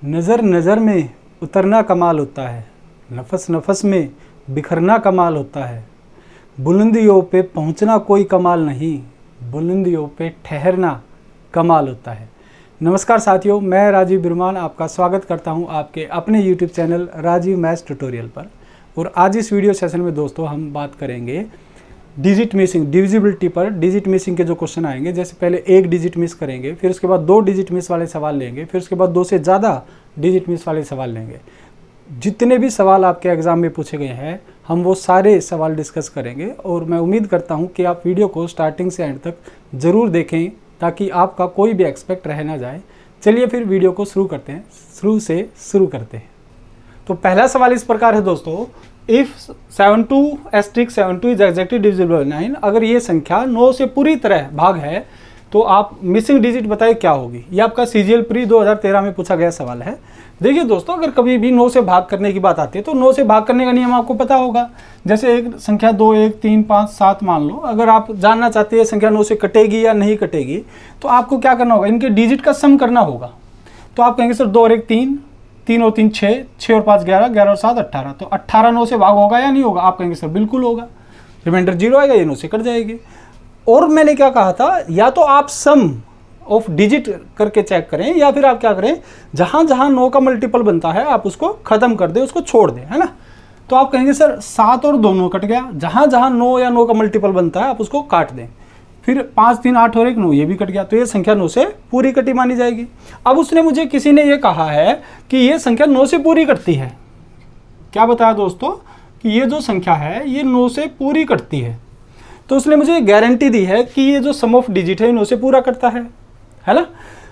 नज़र नज़र में उतरना कमाल होता है, नफस नफस में बिखरना कमाल होता है। बुलंदियों पे पहुंचना कोई कमाल नहीं, बुलंदियों पे ठहरना कमाल होता है। नमस्कार साथियों, मैं राजीव बिरमान आपका स्वागत करता हूं आपके अपने YouTube channel Rajeev maths tutorial पर। और आज इस वीडियो सेशन में दोस्तों हम बात करेंगे डिजिट मिसिंग, डिविजिबिलिटी पर। डिजिट मिसिंग के जो क्वेश्चन आएंगे, जैसे पहले एक डिजिट मिस करेंगे, फिर उसके बाद 2 डिजिट मिस वाले सवाल लेंगे, फिर उसके बाद 2 से ज़्यादा डिजिट मिस वाले सवाल लेंगे। जितने भी सवाल आपके एग्ज़ाम में पूछे गए हैं हम वो सारे सवाल डिस्कस करेंगे। और मैं उम्मीद करता हूँ कि आप वीडियो को स्टार्टिंग से एंड तक ज़रूर देखें ताकि आपका कोई भी एक्सपेक्ट रह ना जाए। चलिए फिर वीडियो को शुरू करते हैं, शुरू करते हैं। तो पहला सवाल इस प्रकार है दोस्तों, if 72*72 is exactly divisible by 9, अगर ये संख्या 9 से पूरी तरह भाग है तो आप मिसिंग डिजिट बताइए क्या होगी। ये आपका CGL प्री 2013 में पूछा गया सवाल है। देखिए दोस्तों, अगर कभी भी 9 से भाग करने की बात आती है तो 9 से भाग करने का नियम आपको पता होगा। जैसे एक संख्या 2, 1, 3, 5, 7 मान लो, अगर आप जानना चाहते हैं संख्या 9 से कटेगी या नहीं कटेगी तो आपको क्या करना होगा, इनके डिजिट का सम करना होगा। तो आप कहेंगे सर 2 और 1 3, 3 और 3 6, 6 और 5 11, 11 और 7 18। तो 18 9 से भाग होगा या नहीं होगा? आप कहेंगे सर बिल्कुल होगा, रिमाइंडर 0 आएगा, ये 9 से कट जाएगी। और मैंने क्या कहा था, या तो आप सम ऑफ डिजिट करके चेक करें या फिर आप क्या करें, जहां जहां 9 का मल्टीपल बनता है आप उसको खत्म कर दें, उसको छोड़ दें, है ना। तो आप कहेंगे सर 7 और 2 9 कट गया, जहां जहां 9 या 9 का मल्टीपल बनता है आप उसको काट दें। फिर 5 3 8 और 1 9, ये भी कट गया, तो ये संख्या 9 से पूरी कटी मानी जाएगी। अब उसने मुझे किसी ने ये कहा है कि ये संख्या 9 से पूरी कटती है। क्या बताया दोस्तों कि ये जो संख्या है ये 9 से पूरी कटती है। तो उसने मुझे गारंटी दी है कि ये जो सम ऑफ डिजिट है 9 से पूरा करता है ना।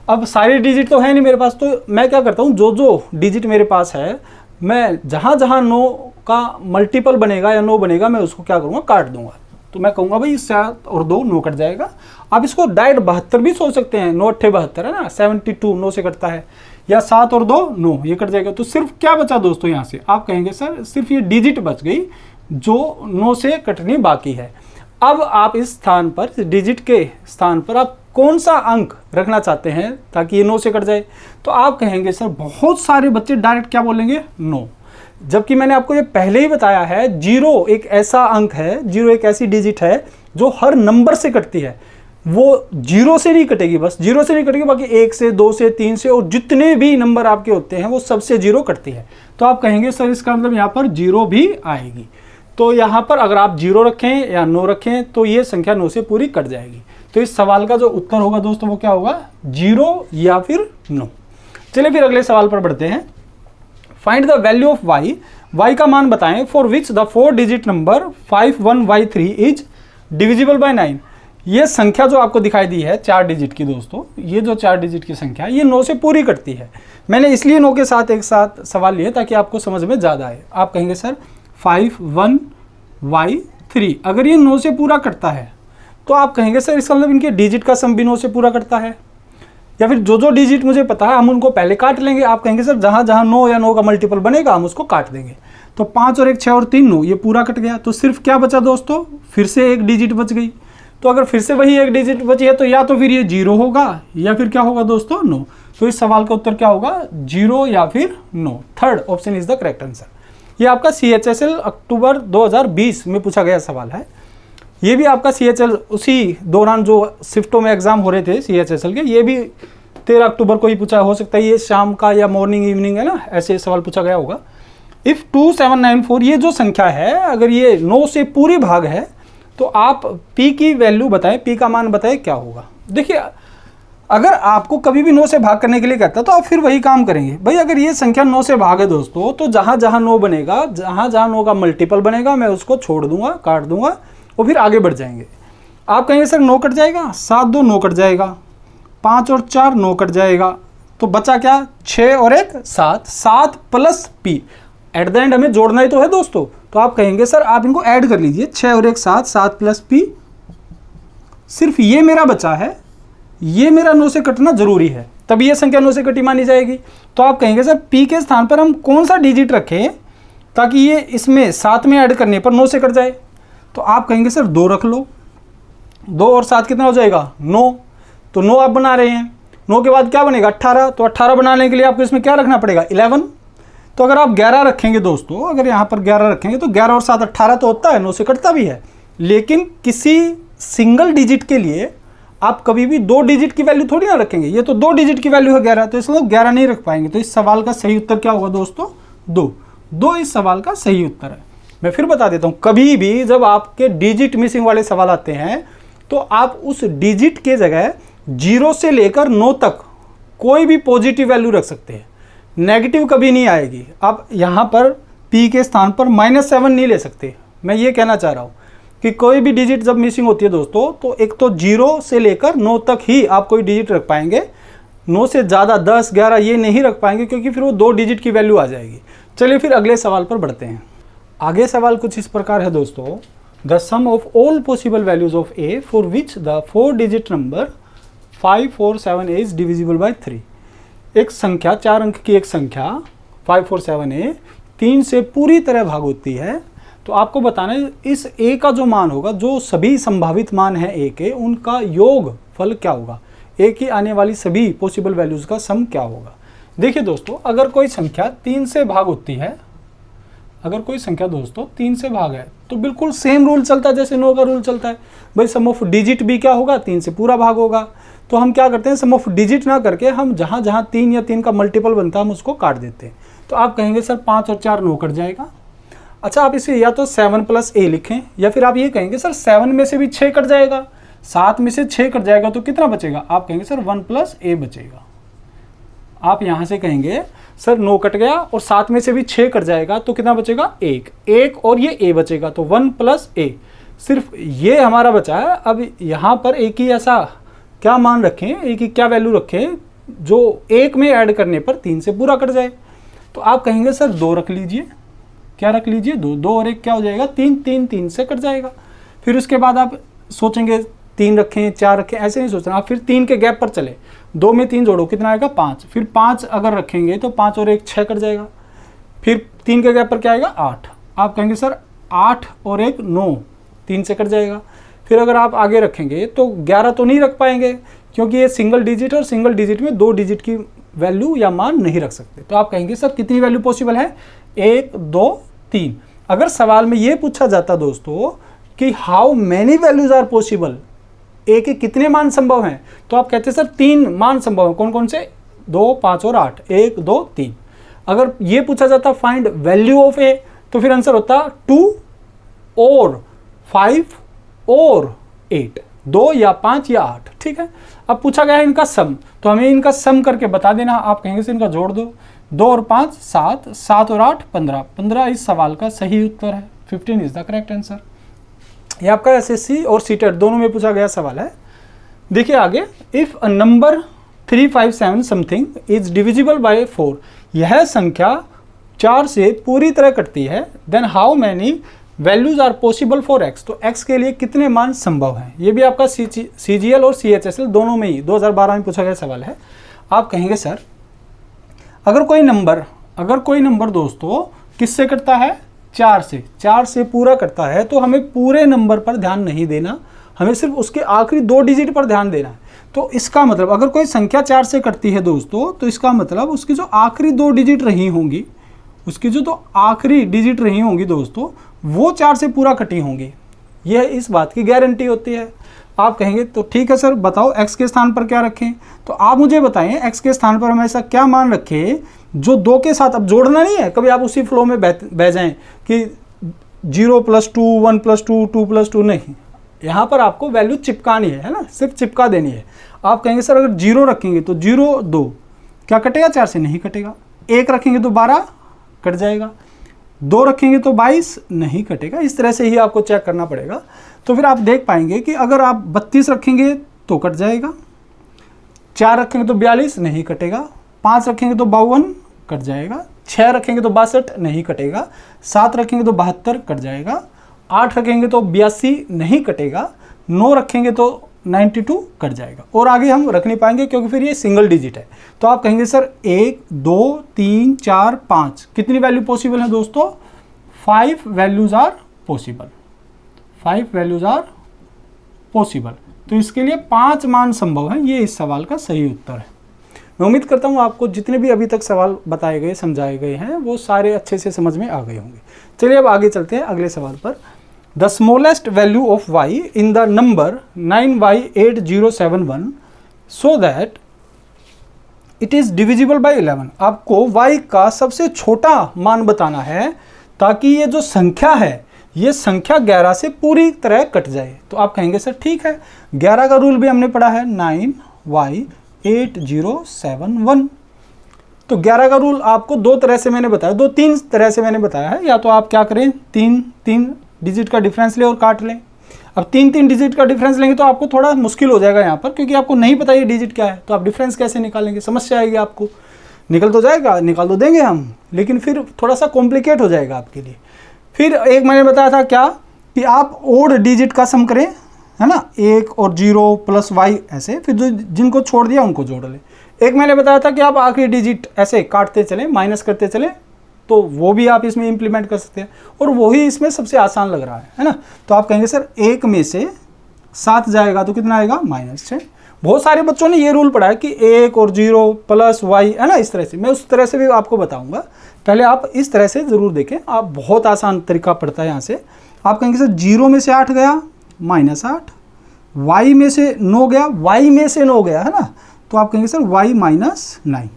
अब सारे डिजिट तो है नहीं मेरे पास, तो मैं क्या करता हूँ, जो जो डिजिट मेरे पास है मैं जहाँ जहाँ 9 का मल्टीपल बनेगा या 9 बनेगा मैं उसको क्या करूँगा, काट दूंगा। तो मैं कहूँगा भाई 7 और 2 9 कट जाएगा। आप इसको डायरेक्ट 72 भी सोच सकते हैं, 9 8 72 है ना, 72 9 से कटता है, या 7 और 2 9 ये कट जाएगा। तो सिर्फ क्या बचा दोस्तों यहाँ से, आप कहेंगे सर सिर्फ ये डिजिट बच गई जो 9 से कटनी बाकी है। अब आप इस स्थान पर, डिजिट के स्थान पर आप कौन सा अंक रखना चाहते हैं ताकि ये 9 से कट जाए। तो आप कहेंगे सर बहुत सारे बच्चे डायरेक्ट क्या बोलेंगे 9, जबकि मैंने आपको ये पहले ही बताया है 0 एक ऐसा अंक है, 0 एक ऐसी डिजिट है जो हर नंबर से कटती है। वो 0 से नहीं कटेगी, बस 0 से नहीं कटेगी, बाकी 1 से 2 से 3 से और जितने भी नंबर आपके होते हैं वो सबसे 0 कटती है। तो आप कहेंगे सर इसका मतलब यहाँ पर 0 भी आएगी। तो यहाँ पर अगर आप 0 रखें या 9 रखें तो ये संख्या 9 से पूरी कट जाएगी। तो इस सवाल का जो उत्तर होगा दोस्तों वो क्या होगा, 0 या फिर 9। चलिए फिर अगले सवाल पर बढ़ते हैं। Find the value of y, y का मान बताएं for which the 4 digit number 51y3 is divisible bye 9। ये संख्या जो आपको दिखाई दी है 4 डिजिट की दोस्तों, ये जो 4 डिजिट की संख्या ये 9 से पूरी कटती है। मैंने इसलिए 9 के साथ एक साथ सवाल लिए ताकि आपको समझ में ज़्यादा आए। आप कहेंगे सर 51y3 अगर ये 9 से पूरा करता है तो आप कहेंगे सर इसका मतलब इनके डिजिट का सम भी 9 से पूरा करता है, या फिर जो जो डिजिट मुझे पता है हम उनको पहले काट लेंगे। आप कहेंगे सर जहाँ जहाँ 9 या 9 का मल्टीपल बनेगा हम उसको काट देंगे। तो 5 और 1 6 और 3 9, ये पूरा कट गया। तो सिर्फ क्या बचा दोस्तों, फिर से एक डिजिट बच गई। तो अगर फिर से वही एक डिजिट बची है तो या तो फिर ये 0 होगा या फिर क्या होगा दोस्तों 9। तो इस सवाल का उत्तर क्या होगा, 0 या फिर 9। Third option is the correct answer. ये आपका CHSL अक्टूबर 2020 में पूछा गया सवाल है। ये भी आपका CHL उसी दौरान जो शिफ्टों में एग्जाम हो रहे थे CHSL के, ये भी 13 अक्टूबर को ही पूछा हो सकता है, ये शाम का या मॉर्निंग इवनिंग है ना, ऐसे सवाल पूछा गया होगा। इफ़ 2794 ये जो संख्या है अगर ये 9 से पूरी भाग है तो आप P की वैल्यू बताएं, P का मान बताएं क्या होगा। देखिए अगर आपको कभी भी 9 से भाग करने के लिए कहता तो आप फिर वही काम करेंगे। भाई अगर ये संख्या 9 से भाग है दोस्तों तो जहाँ जहाँ 9 बनेगा, जहाँ जहाँ 9 का मल्टीपल बनेगा मैं उसको छोड़ दूंगा, काट दूंगा और फिर आगे बढ़ जाएंगे। आप कहेंगे सर 9 कट जाएगा, 7 2 9 कट जाएगा, 5 और 4 9 कट जाएगा, तो बचा क्या 6 और 1 7, 7 plus P। At the end हमें जोड़ना ही तो है दोस्तों। तो आप कहेंगे सर आप इनको ऐड कर लीजिए, 6 और 1 7, 7 प्लस P। सिर्फ ये मेरा बचा है, ये मेरा 9 से कटना जरूरी है तभी ये संख्या 9 से कटी मानी जाएगी। तो आप कहेंगे सर P के स्थान पर हम कौन सा डिजिट रखें ताकि ये इसमें 7 में ऐड करने पर 9 से कट जाए। तो आप कहेंगे सर 2 रख लो, 2 और 7 कितना हो जाएगा 9। तो 9 आप बना रहे हैं, 9 के बाद क्या बनेगा 18, तो 18 बनाने के लिए आपको इसमें क्या रखना पड़ेगा 11। तो अगर आप 11 रखेंगे दोस्तों, अगर यहाँ पर 11 रखेंगे तो 11 और 7 18 तो होता है, 9 से कटता भी है। लेकिन किसी सिंगल डिजिट के लिए आप कभी भी 2 डिजिट की वैल्यू थोड़ी ना रखेंगे, ये तो 2 डिजिट की वैल्यू है 11, तो इसमें 11 नहीं रख पाएंगे। तो इस सवाल का सही उत्तर क्या होगा दोस्तों 2 इस सवाल का सही उत्तर है। मैं फिर बता देता हूँ, कभी भी जब आपके डिजिट मिसिंग वाले सवाल आते हैं तो आप उस डिजिट के जगह 0 से लेकर 9 तक कोई भी पॉजिटिव वैल्यू रख सकते हैं, नेगेटिव कभी नहीं आएगी। आप यहाँ पर p के स्थान पर -7 नहीं ले सकते। मैं ये कहना चाह रहा हूँ कि कोई भी डिजिट जब मिसिंग होती है दोस्तों, तो एक तो 0 से लेकर 9 तक ही आप कोई डिजिट रख पाएंगे, 9 से ज़्यादा 10 11 ये नहीं रख पाएंगे, क्योंकि फिर वो 2 डिजिट की वैल्यू आ जाएगी। चलिए फिर अगले सवाल पर बढ़ते हैं। आगे सवाल कुछ इस प्रकार है दोस्तों, the sum of all possible values of a for which the 4 digit number 547 is divisible by 3। एक संख्या 4 अंक की एक संख्या 547 3 से पूरी तरह भाग होती है। तो आपको बताना है इस a का जो मान होगा, जो सभी संभावित मान है a के, उनका योग फल क्या होगा, a की आने वाली सभी पॉसिबल वैल्यूज का सम क्या होगा। देखिए दोस्तों, अगर कोई संख्या 3 से भाग होती है, अगर कोई संख्या दोस्तों 3 से भाग है, तो बिल्कुल सेम रूल चलता है जैसे 9 का रूल चलता है। भाई सम ऑफ डिजिट भी क्या होगा 3 से पूरा भाग होगा। तो हम क्या करते हैं, सम ऑफ डिजिट ना करके हम जहाँ जहाँ 3 या 3 का मल्टीपल बनता है हम उसको काट देते हैं। तो आप कहेंगे सर 5 और 4 9 कट जाएगा। अच्छा, आप इसे या तो 7 + a लिखें, या फिर आप ये कहेंगे सर 7 में से भी 6 कट जाएगा, 7 में से 6 कट जाएगा तो कितना बचेगा, आप कहेंगे सर 1 + a बचेगा। आप यहाँ से कहेंगे सर 9 कट गया और 7 में से भी 6 कट जाएगा तो कितना बचेगा 1 और ये a बचेगा, तो 1 + a। सिर्फ ये हमारा बचा है। अब यहाँ पर a की ऐसा क्या मान रखें, a की क्या वैल्यू रखें जो 1 में ऐड करने पर 3 से पूरा कट जाए। तो आप कहेंगे सर 2 रख लीजिए। क्या रख लीजिए 2 और 1 क्या हो जाएगा 3 से कट जाएगा। फिर उसके बाद आप सोचेंगे 3 रखें 4 रखें, ऐसे नहीं सोचना। आप फिर 3 के गैप पर चले, 2 में 3 जोड़ो कितना आएगा 5। फिर 5 अगर रखेंगे तो 5 और 1 6 कट जाएगा। फिर 3 के गैप पर क्या आएगा 8। आप कहेंगे सर 8 और 1 9, 3 से कट जाएगा। फिर अगर आप आगे रखेंगे तो 11 तो नहीं रख पाएंगे, क्योंकि ये सिंगल डिजिट और सिंगल डिजिट में 2 डिजिट की वैल्यू या मान नहीं रख सकते। तो आप कहेंगे सर कितनी वैल्यू पॉसिबल है 1 2 3। अगर सवाल में ये पूछा जाता दोस्तों कि how many values are possible, a के कितने मान संभव हैं, तो आप कहते हैं सर 3 मान संभव हैं। कौन कौन से 2 5 और 8, 1 2 3। अगर ये पूछा जाता फाइंड वैल्यू ऑफ a, तो फिर आंसर होता 2 और 5 और 8, 2 या 5 या 8। ठीक है, अब पूछा गया है इनका सम, तो हमें इनका सम करके बता देना। आप कहेंगे सर इनका जोड़ दो, 2 और 5 7, 7 और 8 15, 15 इस सवाल का सही उत्तर है। 15 इज द करेक्ट आंसर। ये आपका एसएससी और सीटेट दोनों में पूछा गया सवाल है। देखिए आगे, if a number 357 something is divisible by 4, यह संख्या 4 से पूरी तरह कटती है, then how many values are possible for x, तो x के लिए कितने मान संभव हैं। ये भी आपका CGL और CHSL दोनों में ही 2012 में पूछा गया सवाल है। आप कहेंगे सर अगर कोई नंबर दोस्तों किससे कटता है 4 से पूरा करता है, तो हमें पूरे नंबर पर ध्यान नहीं देना, हमें सिर्फ उसके आखिरी 2 डिजिट पर ध्यान देना है। तो इसका मतलब अगर कोई संख्या 4 से कटती है दोस्तों, तो इसका मतलब उसकी जो आखिरी 2 डिजिट रही होंगी, उसकी जो आखिरी डिजिट रही होंगी दोस्तों, वो 4 से पूरा कटी होंगी। यह इस बात की गारंटी होती है। आप कहेंगे तो ठीक है सर बताओ x के स्थान पर क्या रखें, तो आप मुझे बताएं x के स्थान पर हम ऐसा क्या मान रखें जो 2 के साथ, अब जोड़ना नहीं है, कभी आप उसी फ्लो में बह जाएं कि 0 + 2 1 + 2 2 + 2 नहीं, यहाँ पर आपको वैल्यू चिपकानी है ना, सिर्फ चिपका देनी है। आप कहेंगे सर अगर 0 रखेंगे तो 0 2 क्या कटेगा 4 से नहीं कटेगा, 1 रखेंगे तो 12 कट जाएगा, 2 रखेंगे तो 22 नहीं कटेगा। इस तरह से ही आपको चेक करना पड़ेगा। तो फिर आप देख पाएंगे कि अगर आप 32 रखेंगे तो कट जाएगा, 4 रखेंगे तो 42 नहीं कटेगा, 5 रखेंगे तो 52 कट जाएगा, 6 रखेंगे तो 62 नहीं कटेगा, 7 रखेंगे तो 72 कट जाएगा, 8 रखेंगे तो 82 नहीं कटेगा, 9 रखेंगे तो 92 कट जाएगा। और आगे हम रख नहीं पाएंगे क्योंकि फिर ये सिंगल डिजिट है। तो आप कहेंगे सर 1 2 3 4 5 कितनी वैल्यू पॉसिबल है दोस्तों, 5 values are possible, 5 values are possible. तो इसके लिए 5 मान संभव है। ये इस सवाल का सही उत्तर है। मैं उम्मीद करता हूँ आपको जितने भी अभी तक सवाल बताए गए समझाए गए हैं वो सारे अच्छे से समझ में आ गए होंगे। चलिए अब आगे चलते हैं अगले सवाल पर। The smallest value of y in the number 9y8071 so that it is divisible by 11। आपको y का सबसे छोटा मान बताना है ताकि ये जो संख्या है ये संख्या 11 से पूरी तरह कट जाए। तो आप कहेंगे सर ठीक है, 11 का रूल भी हमने पढ़ा है 9y8071। तो 11 का रूल आपको दो तरह से मैंने बताया, तीन तरह से मैंने बताया है। या तो आप क्या करें, तीन डिजिट का डिफरेंस ले और काट लें। अब तीन डिजिट का डिफरेंस लेंगे तो आपको थोड़ा मुश्किल हो जाएगा यहाँ पर, क्योंकि आपको नहीं पता ये डिजिट क्या है। तो आप डिफरेंस कैसे निकालेंगे, समस्या आएगी आपको। निकल तो जाएगा, निकाल तो देंगे हम, लेकिन फिर थोड़ा सा कॉम्प्लिकेट हो जाएगा आपके लिए। फिर एक मैंने बताया था क्या कि आप ओड डिजिट का सम करें, है ना, 1 और 0 प्लस y ऐसे, फिर जो जिनको छोड़ दिया उनको जोड़ लें। एक मैंने बताया था कि आप आखिरी डिजिट ऐसे काटते चलें, माइनस करते चलें, तो वो भी आप इसमें इंप्लीमेंट कर सकते हैं और वही इसमें सबसे आसान लग रहा है ना। तो आप कहेंगे सर 1 में से 7 जाएगा तो कितना आएगा, -6। बहुत सारे बच्चों ने ये रूल पढ़ा है कि 1 और 0 प्लस y, है ना, इस तरह से। मैं उस तरह से भी आपको बताऊंगा, पहले आप इस तरह से ज़रूर देखें। आप बहुत आसान तरीका पड़ता है यहाँ से। आप कहेंगे सर 0 में से 8 गया -8, y में से 9 गया, y में से 9 गया, है ना, तो आप कहेंगे सर y -9।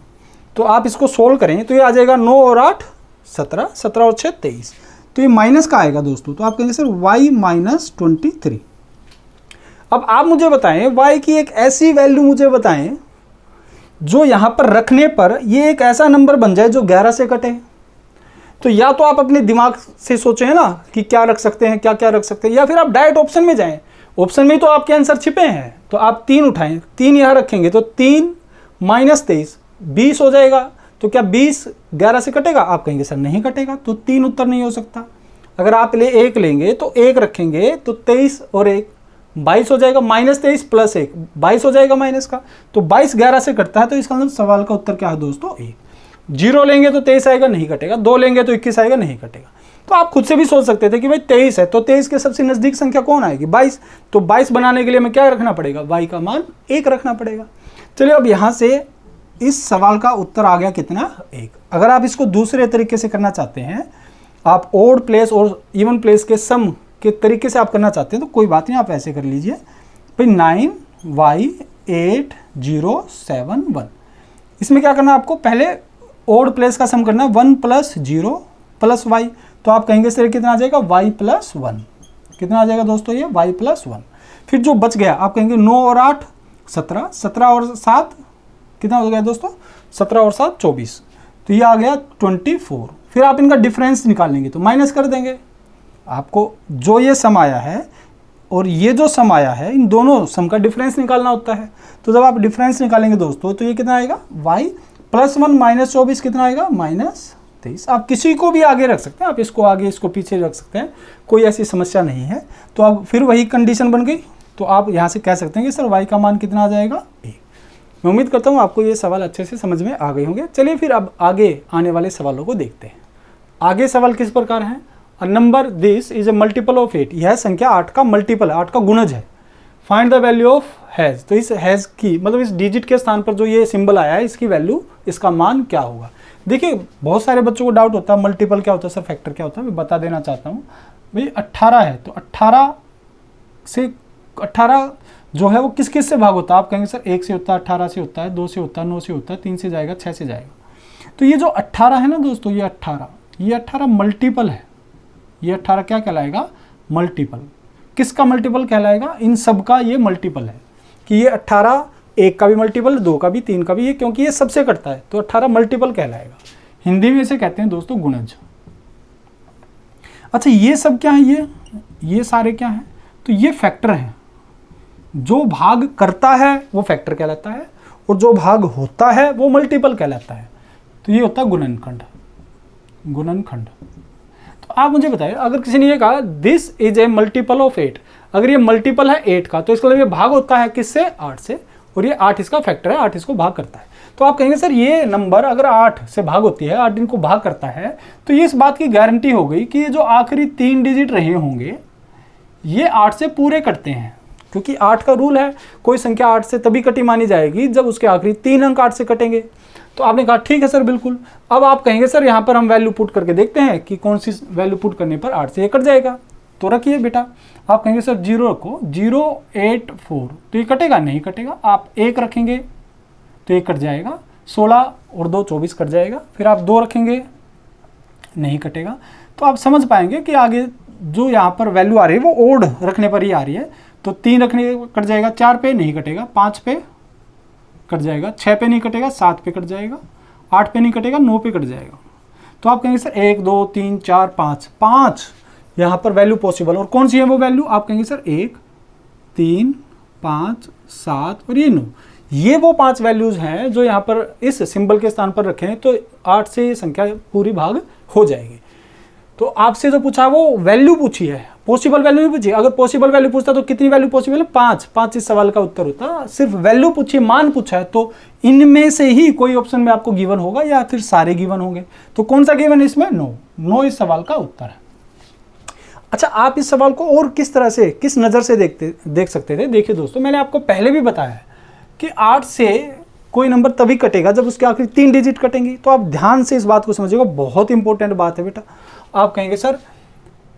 तो आप इसको सोल्व करें तो ये आ जाएगा 9 और 8 17, 17 और 6 23। तो ये माइनस का आएगा दोस्तों। तो आप कहेंगे सर y -23। अब आप मुझे बताएं y की एक ऐसी वैल्यू मुझे बताएं जो यहाँ पर रखने पर ये एक ऐसा नंबर बन जाए जो 11 से कटे। तो या तो आप अपने दिमाग से सोचें ना कि क्या रख सकते हैं, क्या रख सकते हैं, या फिर आप डायरेक्ट ऑप्शन में जाएं। ऑप्शन में तो आपके आंसर छिपे हैं। तो आप 3 उठाएं, 3 यहाँ रखेंगे तो 3 -23 20 हो जाएगा। तो क्या 20 11 से कटेगा? आप कहेंगे सर नहीं कटेगा, तो 3 उत्तर नहीं हो सकता। अगर आप 1 लेंगे तो 1 रखेंगे तो 23 और 1 22 हो जाएगा, -23 प्लस 1 22 हो जाएगा माइनस का। तो 22 11 से कटता है, तो इसका मतलब सवाल का उत्तर क्या है दोस्तों, 1। 0 लेंगे तो 23 आएगा, नहीं कटेगा। 2 लेंगे तो 21 आएगा, नहीं कटेगा। तो आप खुद से भी सोच सकते थे कि भाई 23 है तो 23 के सबसे नज़दीक संख्या कौन आएगी, 22। तो 22 बनाने के लिए हमें क्या रखना पड़ेगा, y का मान 1 रखना पड़ेगा। चलिए अब यहाँ से इस सवाल का उत्तर आ गया कितना, 1। अगर आप इसको दूसरे तरीके से करना चाहते हैं, आप ओड प्लेस और इवन प्लेस के सम के तरीके से आप करना चाहते हैं तो कोई बात नहीं, आप ऐसे कर लीजिए भाई 9y8071। इसमें क्या करना है आपको, पहले ओड प्लेस का सम करना है, 1 + 0 + y। तो आप कहेंगे सर कितना आ जाएगा, y + 1। कितना आ जाएगा दोस्तों, ये y + 1। फिर जो बच गया आप कहेंगे 9 और 8 17, 17 और 7 कितना हो गया दोस्तों, 17 और 7 24। तो ये आ गया 24। फिर आप इनका डिफरेंस निकालेंगे तो माइनस कर देंगे। आपको जो ये सम आया है और ये जो सम आया है, इन दोनों सम का डिफरेंस निकालना होता है। तो जब आप डिफरेंस निकालेंगे दोस्तों तो ये कितना आएगा, y + 1 -24 कितना आएगा, -23। आप किसी को भी आगे रख सकते हैं, आप इसको आगे इसको पीछे रख सकते हैं, कोई ऐसी समस्या नहीं है। तो अब फिर वही कंडीशन बन गई। तो आप यहाँ से कह सकते हैं कि सर y का मान कितना आ जाएगा, 1। मैं उम्मीद करता हूँ आपको ये सवाल अच्छे से समझ में आ गए होंगे। चलिए फिर अब आगे आने वाले सवालों को देखते हैं। आगे सवाल किस प्रकार है, a number this is a multiple of 8। यह संख्या 8 का मल्टीपल है, 8 का गुणज है। Find the value of has. तो इस हैज़ की मतलब इस डिजिट के स्थान पर जो ये सिंबल आया है, इसकी वैल्यू, इसका मान क्या होगा। देखिए बहुत सारे बच्चों को डाउट होता है मल्टीपल क्या होता है, सर फैक्टर क्या होता है। मैं बता देना चाहता हूँ भाई 18 है तो 18 जो है वो किस किस से भाग होता है। आप कहेंगे सर 1 से होता है, 18 से होता है, 2 से होता है, 9 से होता है, 3 से जाएगा, 6 से जाएगा। तो ये जो 18 है ना दोस्तों, ये 18 मल्टीपल है। ये 18 क्या कहलाएगा, मल्टीपल। किसका मल्टीपल कहलाएगा, इन सब का ये मल्टीपल है। कि ये 18 1 का भी मल्टीपल, 2 का भी, 3 का भी, ये क्योंकि ये सबसे कटता है तो 18 मल्टीपल कहलाएगा। हिंदी में इसे कहते हैं दोस्तों गुणज। अच्छा ये सब क्या है, ये सारे क्या हैं, तो ये फैक्टर हैं। जो भाग करता है वो फैक्टर कहलाता है और जो भाग होता है वो मल्टीपल कहलाता है। तो ये होता है गुणनखंड। तो आप मुझे बताइए, अगर किसी ने ये कहा this is a multiple of 8, अगर ये मल्टीपल है 8 का तो इसका मतलब ये भाग होता है किससे, 8 से, और ये 8 इसका फैक्टर है, 8 इसको भाग करता है। तो आप कहेंगे सर ये नंबर अगर 8 से भाग होती है, 8 इनको भाग करता है, तो ये इस बात की गारंटी हो गई कि ये जो आखिरी 3 डिजिट रहे होंगे ये 8 से पूरे कटते हैं, क्योंकि 8 का रूल है, कोई संख्या 8 से तभी कटी मानी जाएगी जब उसके आखिरी 3 अंक 8 से कटेंगे। तो आपने कहा ठीक है सर बिल्कुल। अब आप कहेंगे सर यहाँ पर हम वैल्यू पुट करके देखते हैं कि कौन सी वैल्यू पुट करने पर 8 से ये कट जाएगा। तो रखिए बेटा, आप कहेंगे सर 0 रखो, 084, तो ये कटेगा नहीं कटेगा। आप 1 रखेंगे तो ये कट जाएगा, 16 और 2 24 कट जाएगा। फिर आप 2 रखेंगे, नहीं कटेगा। तो आप समझ पाएंगे कि आगे जो यहाँ पर वैल्यू आ रही है वो ओड रखने पर ही आ रही है। तो 3 रखने कट जाएगा, 4 पे नहीं कटेगा, 5 पे कट जाएगा, 6 पे नहीं कटेगा, 7 पे कट जाएगा, 8 पे नहीं कटेगा, 9 पे कट जाएगा। तो आप कहेंगे सर 1 2 3 4 5 यहाँ पर वैल्यू पॉसिबल, और कौन सी है वो वैल्यू? आप कहेंगे सर 1 3 5 7 और ये 9, ये वो 5 वैल्यूज हैं जो यहाँ पर इस सिंबल के स्थान पर रखे हैं। तो 8 से ये संख्या पूरी भाग हो जाएगी। तो आपसे जो पूछा वो वैल्यू पूछी है, पॉसिबल वैल्यू नहीं पूछी। अगर पॉसिबल वैल्यू पूछता तो कितनी वैल्यू पॉसिबल है? 5 इस सवाल का उत्तर होता। सिर्फ वैल्यू पूछी, मान पूछा है, तो इनमें से ही कोई ऑप्शन में आपको गिवन होगा या फिर सारे गिवन होंगे। तो कौन सा गिवन है इसमें? नो इस सवाल का उत्तर है। अच्छा, आप इस सवाल को और किस तरह से, किस नज़र से देख सकते थे? देखिए दोस्तों, मैंने आपको पहले भी बताया है कि 8 से कोई नंबर तभी कटेगा जब उसके आखिरी 3 डिजिट कटेंगी। तो आप ध्यान से इस बात को समझिएगा, बहुत इंपॉर्टेंट बात है बेटा। आप कहेंगे सर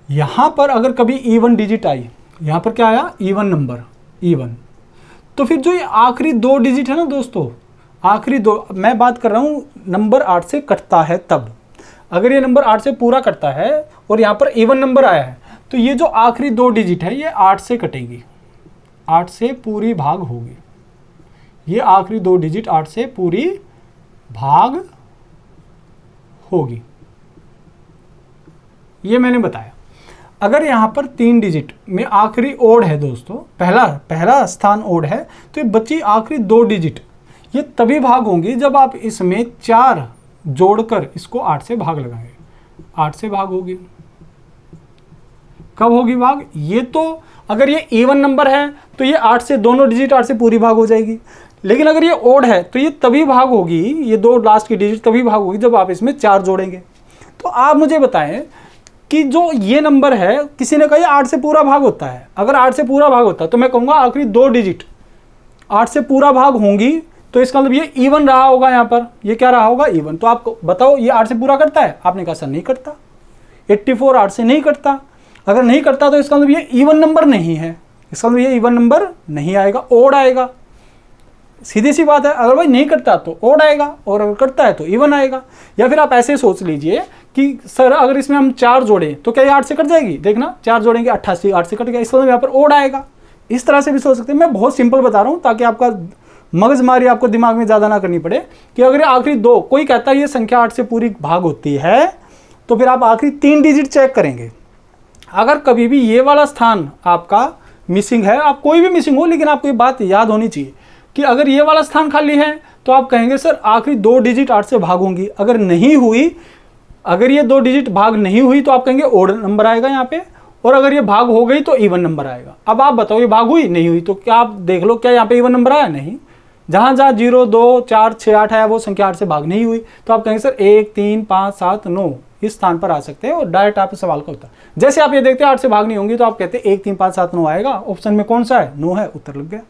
यहाँ पर अगर कभी इवन डिजिट आई, यहाँ पर क्या आया? इवन नंबर, इवन, तो फिर जो ये आखिरी 2 डिजिट है ना दोस्तों, आखिरी 2, मैं बात कर रहा हूँ नंबर 8 से कटता है तब। अगर ये नंबर 8 से पूरा कटता है और यहाँ पर इवन नंबर आया है, तो ये जो आखिरी 2 डिजिट है ये 8 से कटेगी, 8 से पूरी भाग होगी। ये आखिरी 2 डिजिट 8 से पूरी भाग होगी, ये मैंने बताया। अगर यहाँ पर 3 डिजिट में आखिरी ओड है दोस्तों, पहला स्थान ओड है, तो ये बची आखिरी 2 डिजिट ये तभी भाग होंगी जब आप इसमें 4 जोड़कर इसको 8 से भाग लगाएंगे। 8 से भाग होगी, कब होगी भाग? ये तो अगर ये इवन नंबर है तो ये 8 से, दोनों डिजिट 8 से पूरी भाग हो जाएगी। लेकिन अगर ये ओड है तो ये तभी भाग होगी, ये 2 लास्ट की डिजिट तभी भाग होगी जब आप इसमें 4 जोड़ेंगे। तो आप मुझे बताएं कि जो ये नंबर है, किसी ने कहा 8 से पूरा भाग होता है। अगर 8 से पूरा भाग होता है तो मैं कहूँगा आखिरी 2 डिजिट 8 से पूरा भाग होंगी, तो इसका मतलब ये इवन रहा होगा। यहाँ पर ये क्या रहा होगा? इवन। तो आप बताओ ये 8 से पूरा करता है? आपने कहा सर नहीं करता। 84 8 से नहीं करता। अगर नहीं करता तो इसका मतलब ये इवन नंबर नहीं है, इसका मतलब ये इवन नंबर नहीं आएगा, ओड आएगा। सीधी सी बात है, अगर भाई नहीं करता तो ओड आएगा और अगर करता है तो इवन आएगा। या फिर आप ऐसे सोच लीजिए कि सर अगर इसमें हम 4 जोड़ें तो क्या ये 8 से कट जाएगी? देखना 4 जोड़ेंगे 88, 8 से कट गया, इसका मतलब यहाँ पर ओड आएगा। इस तरह से भी सोच सकते हैं। मैं बहुत सिंपल बता रहा हूँ ताकि आपका मगजमारी आपको दिमाग में ज़्यादा ना करनी पड़े कि अगर आखिरी 2, कोई कहता है ये संख्या 8 से पूरी भाग होती है, तो फिर आप आखिरी 3 डिजिट चेक करेंगे। अगर कभी भी ये वाला स्थान आपका मिसिंग है, आप कोई भी मिसिंग हो, लेकिन आपको ये बात याद होनी चाहिए कि अगर ये वाला स्थान खाली है तो आप कहेंगे सर आखिरी 2 डिजिट 8 से भाग होंगी। अगर नहीं हुई, अगर ये 2 डिजिट भाग नहीं हुई तो आप कहेंगे ओड नंबर आएगा यहाँ पे, और अगर ये भाग हो गई तो इवन नंबर आएगा। अब आप बताओ ये भाग हुई? नहीं हुई, तो क्या आप देख लो क्या यहाँ पे इवन नंबर आया? नहीं। जहाँ 0 2 4 6 8 है वो संख्या 8 से भाग नहीं हुई, तो आप कहेंगे सर 1 3 5 7 9 इस स्थान पर आ सकते हैं, और डायरेक्ट आप सवाल का उत्तर। जैसे आप ये देखते हैं 8 से भाग नहीं होंगी तो आप कहते हैं 1 3 5 7 9 आएगा। ऑप्शन में कौन सा है? 9 है, उत्तर लग गया।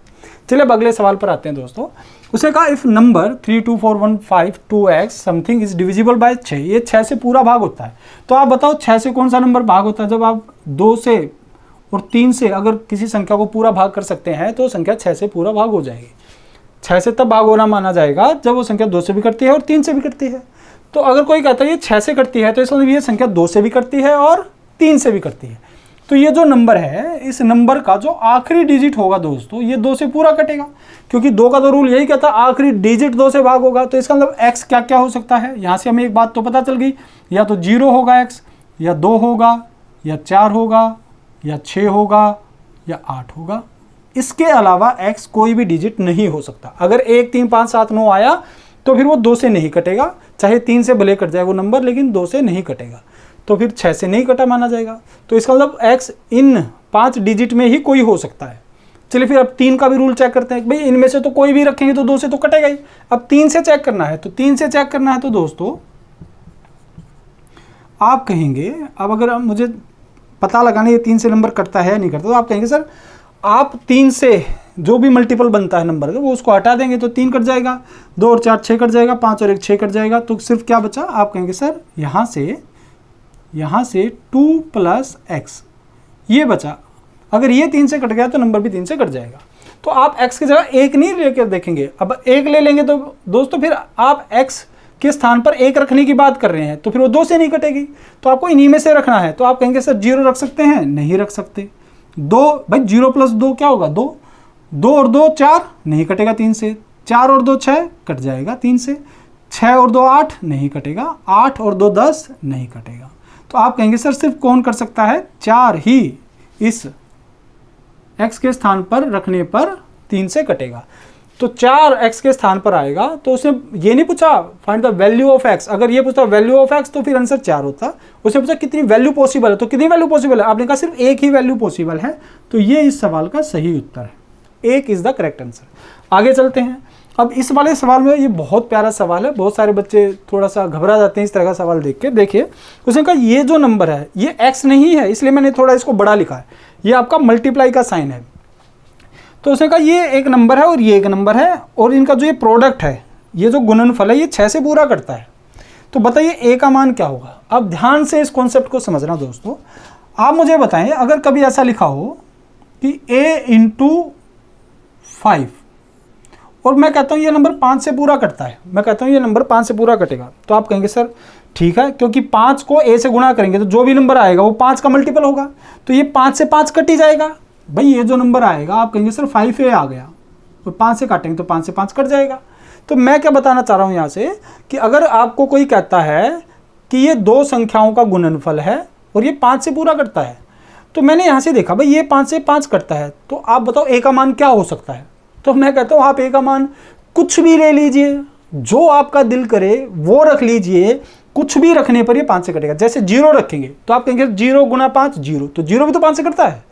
चलिए अब अगले सवाल पर आते हैं दोस्तों। उसे कहा if number 3 2 4 1 5 2x something is divisible bye 6, ये 6 से पूरा भाग होता है। तो आप बताओ 6 से कौन सा नंबर भाग होता है? जब आप 2 से और 3 से अगर किसी संख्या को पूरा भाग कर सकते हैं तो संख्या 6 से पूरा भाग हो जाएगी। 6 से तब भाग होना माना जाएगा जब वो संख्या 2 से भी कटती है और 3 से भी कटती है। तो अगर कोई कहता है ये 6 से कटती है तो इसका मतलब ये संख्या 2 से भी कटती है और 3 से भी कटती है। तो ये जो नंबर है, इस नंबर का जो आखिरी डिजिट होगा दोस्तों, ये 2 से पूरा कटेगा, क्योंकि 2 का तो रूल यही कहता है आखिरी डिजिट 2 से भाग होगा। तो इसका मतलब x क्या क्या हो सकता है? यहाँ से हमें एक बात तो पता चल गई, या तो 0 होगा x, या 2 होगा, या 4 होगा, या 6 होगा, या 8 होगा। इसके अलावा x कोई भी डिजिट नहीं हो सकता। अगर 1 3 5 7 9 आया तो फिर वो 2 से नहीं कटेगा, चाहे 3 से भले कट जाए वो नंबर, लेकिन 2 से नहीं कटेगा, तो फिर 6 से नहीं कटा माना जाएगा। तो इसका मतलब x इन 5 डिजिट में ही कोई हो सकता है। चलिए फिर अब 3 का भी रूल चेक करते हैं। भाई इनमें से तो कोई भी रखेंगे तो 2 से तो कटेगा ही। अब 3 से चेक करना है, तो 3 से चेक करना है तो दोस्तों आप कहेंगे, अब अगर मुझे पता लगाना ये 3 से नंबर कटता है या नहीं करता, तो आप कहेंगे सर आप 3 से जो भी मल्टीपल बनता है नंबर का वो उसको हटा देंगे तो 3 कट जाएगा, 2 और 4 6 कट जाएगा, 5 और 1 6 कट जाएगा, तो सिर्फ क्या बचा, आप कहेंगे सर यहाँ से 2 + x ये बचा। अगर ये 3 से कट गया तो नंबर भी 3 से कट जाएगा। तो आप x की जगह 1 नहीं लेकर देखेंगे, अब 1 ले लेंगे तो दोस्तों फिर आप x के स्थान पर 1 रखने की बात कर रहे हैं तो फिर वो 2 से नहीं कटेगी, तो आपको इन्हीं में से रखना है। तो आप कहेंगे सर 0 रख सकते हैं, नहीं रख सकते। 2 भाई 0 + 2 क्या होगा, 2, 2 और 2 4 नहीं कटेगा 3 से, 4 और 2 6 कट जाएगा 3 से, 6 और 2 8 नहीं कटेगा, 8 और 2 10 नहीं कटेगा। तो आप कहेंगे सर सिर्फ कौन कर सकता है, 4 ही इस x के स्थान पर रखने पर 3 से कटेगा। तो 4 x के स्थान पर आएगा, तो उसने ये नहीं पूछा find the value of x, अगर ये पूछता वैल्यू ऑफ x तो फिर आंसर 4 होता। उसने पूछा कितनी वैल्यू पॉसिबल है, तो कितनी वैल्यू पॉसिबल है, आपने कहा सिर्फ एक ही वैल्यू पॉसिबल है, तो ये इस सवाल का सही उत्तर है, 1 इज द करेक्ट आंसर। आगे चलते हैं। अब इस वाले सवाल में, ये बहुत प्यारा सवाल है, बहुत सारे बच्चे थोड़ा सा घबरा जाते हैं इस तरह का सवाल देख के। देखिए उसने कहा ये जो नंबर है ये x नहीं है, इसलिए मैंने थोड़ा इसको बड़ा लिखा है, ये आपका मल्टीप्लाई का साइन है। तो उसने कहा ये एक नंबर है और ये एक नंबर है, और इनका जो ये प्रोडक्ट है, ये जो गुणनफल है ये 6 से पूरा करता है। तो बताइए a का मान क्या होगा। अब ध्यान से इस कॉन्सेप्ट को समझना दोस्तों। आप मुझे बताएं अगर कभी ऐसा लिखा हो कि a × 5 और मैं कहता हूँ ये नंबर 5 से पूरा करता है, मैं कहता हूँ ये नंबर 5 से पूरा कटेगा, तो आप कहेंगे सर ठीक है, क्योंकि 5 को a से गुणा करेंगे तो जो भी नंबर आएगा वो 5 का मल्टीपल होगा, तो ये 5 से 5 कट ही जाएगा। भाई ये जो नंबर आएगा आप कहेंगे सर 5a आ गया, तो 5 से काटेंगे तो 5 से 5 कट जाएगा। तो मैं क्या बताना चाह रहा हूँ यहाँ से कि अगर आपको कोई कहता है कि ये 2 संख्याओं का गुणनफल है और ये 5 से पूरा करता है, तो मैंने यहाँ से देखा भाई ये 5 से 5 कटता है, तो आप बताओ a का मान क्या हो सकता है। तो मैं कहता हूँ आप a का मान कुछ भी ले लीजिए, जो आपका दिल करे वो रख लीजिए, कुछ भी रखने पर ये 5 से कटेगा। जैसे 0 रखेंगे तो आप कहेंगे 0 × 5 0, तो 0 भी तो 5 से कटता है।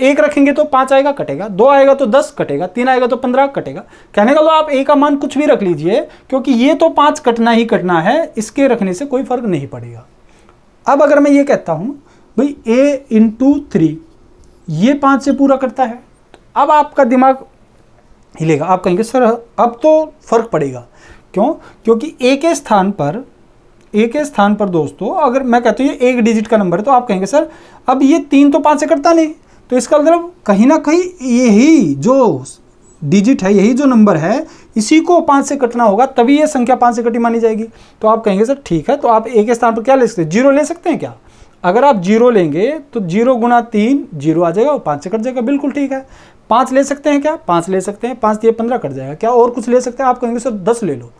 1 रखेंगे तो 5 आएगा कटेगा, 2 आएगा तो 10 कटेगा, 3 आएगा तो 15 कटेगा। कहने का तो आप a का मान कुछ भी रख लीजिए, क्योंकि ये तो 5 कटना ही कटना है, इसके रखने से कोई फर्क नहीं पड़ेगा। अब अगर मैं ये कहता हूँ भाई a × 3 ये 5 से पूरा करता है, तो अब आपका दिमाग हिलेगा, आप कहेंगे सर अब तो फर्क पड़ेगा। क्यों? क्योंकि a के स्थान पर दोस्तों अगर मैं कहता हूँ ये 1 डिजिट का नंबर है, तो आप कहेंगे सर अब ये 3 तो 5 से कटता नहीं, तो इसका मतलब कहीं ना कहीं यही जो डिजिट है, यही जो नंबर है, इसी को 5 से कटना होगा, तभी ये संख्या 5 से कटी मानी जाएगी। तो आप कहेंगे सर ठीक है, तो आप a के स्थान पर क्या ले सकते हैं, 0 ले सकते हैं क्या। अगर आप 0 लेंगे तो 0 × 3 0 आ जाएगा और 5 से कट जाएगा, बिल्कुल ठीक है। 5 ले सकते हैं क्या, 5 ले सकते हैं, 5 दिए 15 कट जाएगा क्या, और कुछ ले सकते हैं। आप कहेंगे सर 10 ले लो,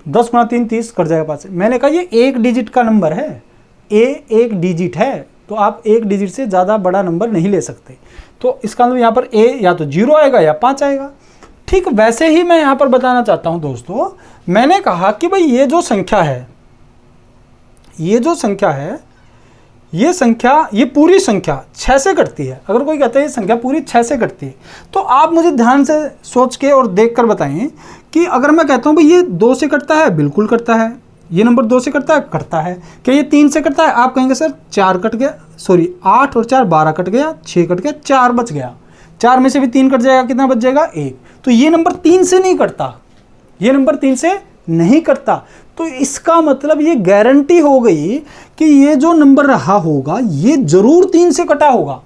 10 × 3 30 कट जाएगा 5 से। मैंने कहा ये 1 डिजिट का नंबर है, a 1 डिजिट है, तो आप 1 डिजिट से ज़्यादा बड़ा नंबर नहीं ले सकते। तो इसका मतलब यहाँ पर a या तो 0 आएगा या 5 आएगा। ठीक वैसे ही मैं यहाँ पर बताना चाहता हूँ दोस्तों, मैंने कहा कि भाई ये जो संख्या है, ये पूरी संख्या 6 से कटती है। अगर कोई कहता है ये संख्या पूरी 6 से कटती है, तो आप मुझे ध्यान से सोच के और देख कर बताएं कि अगर मैं कहता हूँ भाई ये 2 से कटता है, बिल्कुल करता है। ये नंबर 2 से करता है, करता है। क्या ये 3 से कटता है, आप कहेंगे सर 4 कट गया, सॉरी 8 और 4 12 कट गया, 6 कट गया, 4 बच गया, 4 में से भी 3 कट जाएगा, कितना बच जाएगा 1। तो ये नंबर 3 से नहीं कटता, ये नंबर 3 से नहीं कटता। तो इसका मतलब ये गारंटी हो गई कि ये जो नंबर रहा होगा ये जरूर 3 से कटा होगा।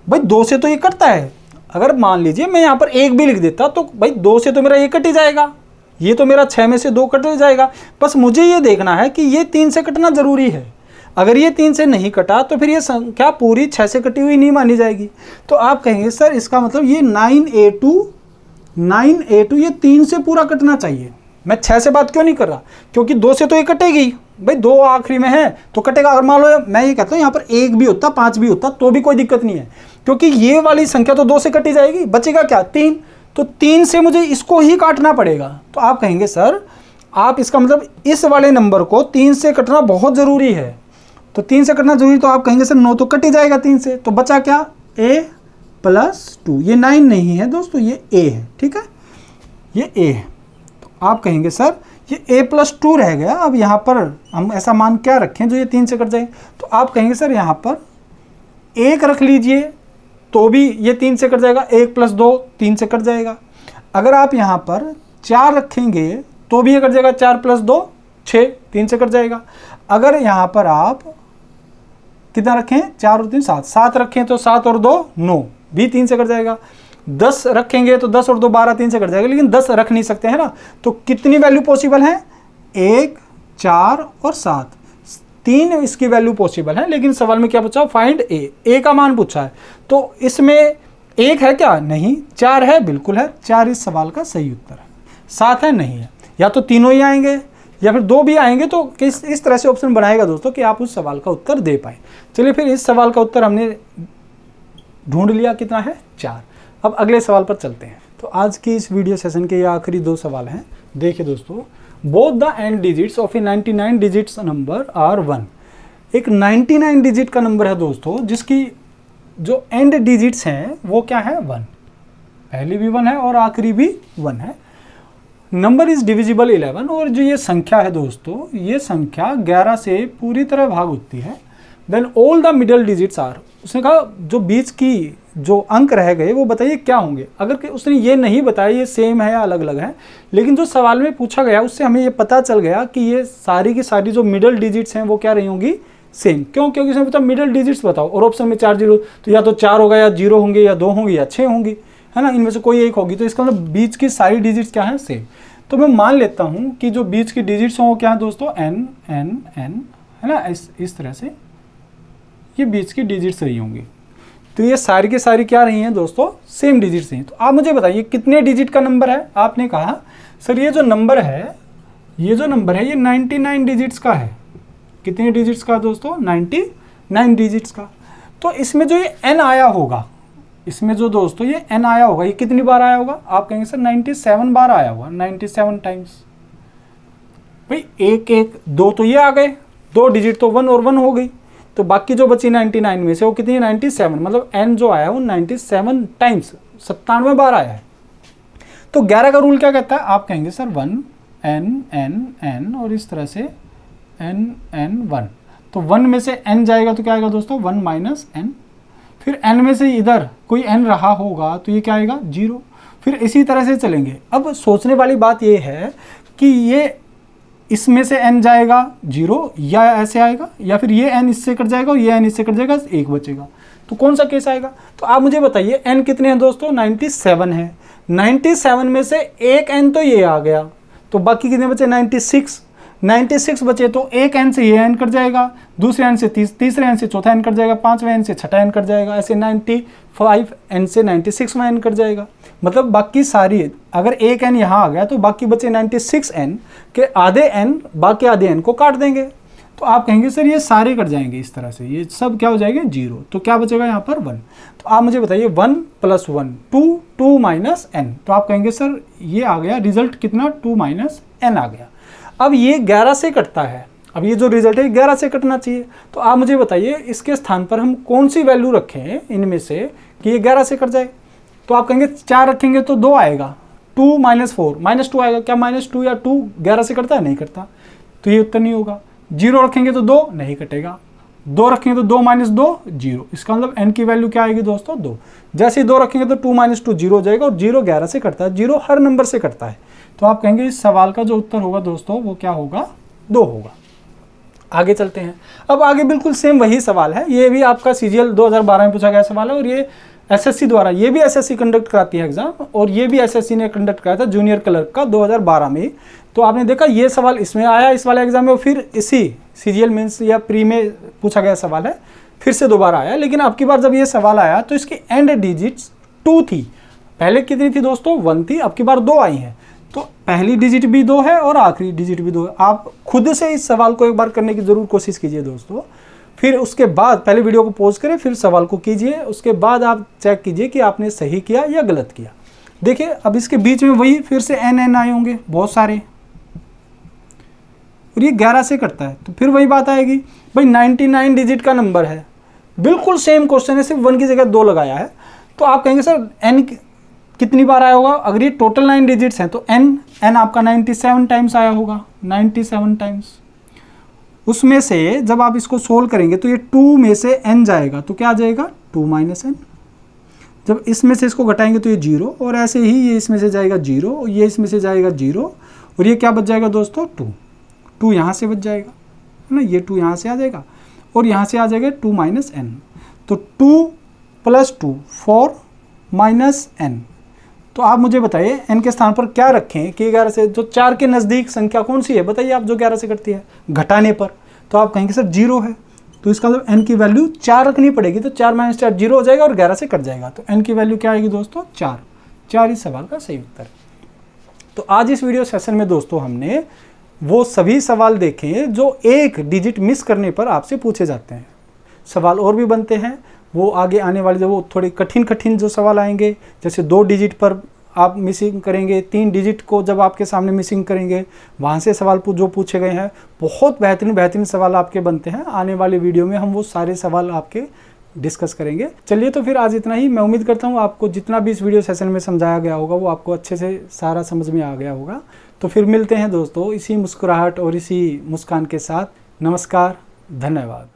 भाई 2 से तो ये कटता है, अगर मान लीजिए मैं यहाँ पर 1 भी लिख देता तो भाई 2 से तो मेरा 1 कट ही जाएगा, ये तो मेरा 6 में से 2 कट जाएगा। बस मुझे ये देखना है कि ये 3 से कटना जरूरी है। अगर ये 3 से नहीं कटा तो फिर ये संख्या पूरी 6 से कटी हुई नहीं मानी जाएगी। तो आप कहेंगे सर इसका मतलब ये 9a2 ये 3 से पूरा कटना चाहिए। मैं 6 से बात क्यों नहीं कर रहा, क्योंकि 2 से तो ये कटेगी, भाई 2 आखिरी में है तो कटेगा। अगर मान लो मैं ये कहता हूँ यहाँ पर 1 भी होता 5 भी होता तो भी कोई दिक्कत नहीं है, क्योंकि ये वाली संख्या तो 2 से कटी जाएगी, बचेगा क्या 3, तो 3 से मुझे इसको ही काटना पड़ेगा। तो आप कहेंगे सर आप इसका मतलब इस वाले नंबर को 3 से कटना बहुत ज़रूरी है, तो 3 से कटना जरूरी, तो आप कहेंगे सर 9 तो कट ही जाएगा 3 से, तो बचा क्या a + 2, ये 9 नहीं है दोस्तों, ये a है, ठीक है, ये a है। तो आप कहेंगे सर ये a + 2 रह गया, अब यहाँ पर हम ऐसा मान क्या रखें जो ये 3 से कट जाए। तो आप कहेंगे सर यहाँ पर 1 रख लीजिए तो भी ये 3 से कट जाएगा, 1 + 2 3 से कट जाएगा। अगर आप यहाँ पर 4 रखेंगे तो भी ये कट जाएगा, 4 + 2 6 3 से कट जाएगा। अगर यहाँ पर आप कितना रखें, 4 और 3 7, 7 रखें तो 7 और 2 9 भी 3 से कट जाएगा। 10 रखेंगे तो 10 और 2 12 3 से कट जाएगा, लेकिन 10 रख नहीं सकते हैं ना। तो कितनी वैल्यू पॉसिबल है, 1 4 और 7, 3 इसकी वैल्यू पॉसिबल है। लेकिन सवाल में क्या पूछा, फाइंड ए का मान पूछा है। तो इसमें 1 है क्या, नहीं। 4 है, बिल्कुल है, 4 इस सवाल का सही उत्तर है। 7 है, नहीं है। या तो तीनों ही आएंगे या फिर 2 भी आएंगे। तो इस तरह से ऑप्शन बनाएगा दोस्तों कि आप उस सवाल का उत्तर दे पाए। चलिए फिर इस सवाल का उत्तर हमने ढूंढ लिया, कितना है, 4। अब अगले सवाल पर चलते हैं। तो आज की इस वीडियो सेशन के ये आखिरी 2 सवाल हैं। देखिए दोस्तों, both the end digits of a 99 digits number are 1। एक 99 डिजिट का नंबर है दोस्तों, जिसकी जो एंड डिजिट्स हैं वो क्या है, 1। पहली भी 1 है और आखिरी भी 1 है। नंबर इज डिविजिबल 11, और जो ये संख्या है दोस्तों, ये संख्या 11 से पूरी तरह भाग होती है। Then all the middle digits are, उसने कहा जो बीच की जो अंक रह गए वो बताइए क्या होंगे। अगर कि उसने ये नहीं बताया ये सेम है या अलग अलग है, लेकिन जो सवाल में पूछा गया उससे हमें ये पता चल गया कि ये सारी की सारी जो मिडल डिजिट्स हैं वो क्या रही होंगी, सेम। क्यों, क्योंकि उसने पूछा मिडल डिजिट्स बताओ, और ऑप्शन में 4 0, तो या तो 4 होगा या 0 होंगे या 2 होंगी या 6 होंगी, है ना, इनमें से कोई एक होगी। तो इसका मतलब बीच की सारी डिजिट्स क्या है, सेम। तो मैं मान लेता हूँ कि जो बीच की डिजिट्स हों वो क्या है दोस्तों, n n n, है ना, इस तरह से ये बीच की डिजिट्स रही होंगी। तो ये सारी की सारी क्या रही हैं दोस्तों, सेम डिजिट्स रही हैं। तो आप मुझे बताइए कितने डिजिट का नंबर है। आपने कहा सर ये जो नंबर है, ये 99 डिजिट्स का है। कितने डिजिट्स का दोस्तों, 99 डिजिट्स का। तो इसमें जो ये n आया होगा, इसमें जो दोस्तों ये n आया होगा, ये कितनी बार आया होगा। आप कहेंगे सर 97 बार आया होगा, 97 टाइम्स। भाई 1 1 2 तो ये आ गए, 2 डिजिट तो 1 और 1 हो गई। तो बाकी जो बची 99 में से वो कितनी है, 97। मतलब n जो आया वो 97 टाइम्स 97 बार आया है। तो 11 का रूल क्या कहता है, आप कहेंगे सर 1 n n n और इस तरह से n n 1। तो 1 में से n जाएगा तो क्या आएगा दोस्तों, 1 - n। फिर n में से इधर कोई n रहा होगा तो ये क्या आएगा, 0। फिर इसी तरह से चलेंगे। अब सोचने वाली बात ये है कि ये इसमें से n जाएगा 0 या ऐसे आएगा, या फिर ये n इससे कट जाएगा और ये n इससे कट जाएगा, 1 बचेगा। तो कौन सा केस आएगा। तो आप मुझे बताइए n कितने हैं दोस्तों, 97 है। 97 में से एक n तो ये आ गया, तो बाकी कितने बचे, 96 बचे। तो एक n से ये n कट जाएगा, दूसरे n से तीसरे n से चौथा n कट जाएगा, 5वें n से छठा n कट जाएगा, ऐसे 95 n से 96वां n कट जाएगा। मतलब बाकी सारी, अगर एक n यहाँ आ गया तो बाकी बचे 96 n के आधे n, बाकी आधे n को काट देंगे। तो आप कहेंगे सर ये सारे कट जाएंगे इस तरह से, ये सब क्या हो जाएंगे, 0। तो क्या बचेगा यहाँ पर, 1। तो आप मुझे बताइए 1 + 1 2 2 - n। तो आप कहेंगे सर ये आ गया रिजल्ट कितना, 2 - n आ गया। अब ये 11 से कटता है, अब ये जो रिजल्ट है 11 से कटना चाहिए। तो आप मुझे बताइए इसके स्थान पर हम कौन सी वैल्यू रखें इनमें से कि ये 11 से कट जाए। तो आप कहेंगे 4 रखेंगे तो 2 आएगा, 2 - 4 -2 आएगा। क्या -2 या 2 11 से कटता है, नहीं कटता, तो ये उत्तर नहीं होगा। 0 रखेंगे तो 2 नहीं कटेगा, 2 रखेंगे तो 2 - 2 0। इसका मतलब n की वैल्यू क्या आएगी दोस्तों, 2। जैसे ही 2 रखेंगे तो 2 - 2 0 हो जाएगा, और 0 11 से कटता है, 0 हर नंबर से कटता है। तो आप कहेंगे इस सवाल का जो उत्तर होगा दोस्तों वो क्या होगा, 2 होगा। आगे चलते हैं। अब आगे बिल्कुल सेम वही सवाल है, ये भी आपका CGL 2012 में पूछा गया सवाल है, और ये SSC द्वारा, ये भी SSC कंडक्ट कराती है एग्जाम, और ये भी SSC ने कंडक्ट कराया था जूनियर क्लर्क का 2012 में। तो आपने देखा ये सवाल इसमें आया इस वाले एग्जाम में, और फिर इसी CGL मेंस या प्री में पूछा गया सवाल है, फिर से दोबारा आया। लेकिन अब की बार जब ये सवाल आया तो इसकी एंड डिजिट्स 2 थी। पहले कितनी थी दोस्तों, 1 थी, अब की बार 2 आई हैं। तो पहली डिजिट भी 2 है और आखिरी डिजिट भी 2 है। आप खुद से इस सवाल को एक बार करने की ज़रूर कोशिश कीजिए दोस्तों। फिर उसके बाद पहले वीडियो को पॉज करें, फिर सवाल को कीजिए, उसके बाद आप चेक कीजिए कि आपने सही किया या गलत किया। देखिए अब इसके बीच में वही फिर से n आए होंगे बहुत सारे, और ये 11 से कटता है। तो फिर वही बात आएगी, भाई 99 डिजिट का नंबर है, बिल्कुल सेम क्वेश्चन है, सिर्फ 1 की जगह 2 लगाया है। तो आप कहेंगे सर n कितनी बार आया होगा। अगर ये टोटल 9 डिजिट्स हैं तो n आपका 97 टाइम्स आया होगा, 97 टाइम्स। उसमें से जब आप इसको सोल्व करेंगे तो ये 2 में से n जाएगा, तो क्या आ जाएगा, 2 - n। जब इसमें से इसको घटाएंगे तो ये 0, और ऐसे ही ये इसमें से जाएगा 0, और ये इसमें से जाएगा 0, और ये क्या बच जाएगा दोस्तों 2 यहाँ से बच जाएगा, है ना, ये 2 यहाँ से आ जाएगा, और यहाँ से आ जाएगा 2 - n। तो 2 + 2 4 - n। तो आप मुझे बताइए n के स्थान पर क्या रखें कि 11 से जो 4 के नज़दीक संख्या कौन सी है, बताइए आप, जो 11 से कटती है घटाने पर। तो आप कहेंगे सर 0 है, तो इसका मतलब n की वैल्यू 4 रखनी पड़ेगी, तो 4 - 4 0 हो जाएगा और 11 से कट जाएगा। तो n की वैल्यू क्या आएगी दोस्तों 4 इस सवाल का सही उत्तर। तो आज इस वीडियो सेशन में दोस्तों हमने वो सभी सवाल देखे जो एक डिजिट मिस करने पर आपसे पूछे जाते हैं। सवाल और भी बनते हैं, वो आगे आने वाले जो वो थोड़े कठिन जो सवाल आएंगे, जैसे 2 डिजिट पर आप मिसिंग करेंगे, 3 डिजिट को जब आपके सामने मिसिंग करेंगे, वहाँ से सवाल जो पूछे गए हैं, बहुत बेहतरीन सवाल आपके बनते हैं। आने वाले वीडियो में हम वो सारे सवाल आपके डिस्कस करेंगे। चलिए तो फिर आज इतना ही। मैं उम्मीद करता हूँ आपको जितना भी इस वीडियो सेशन में समझाया गया होगा वो आपको अच्छे से सारा समझ में आ गया होगा। तो फिर मिलते हैं दोस्तों इसी मुस्कुराहट और इसी मुस्कान के साथ। नमस्कार, धन्यवाद।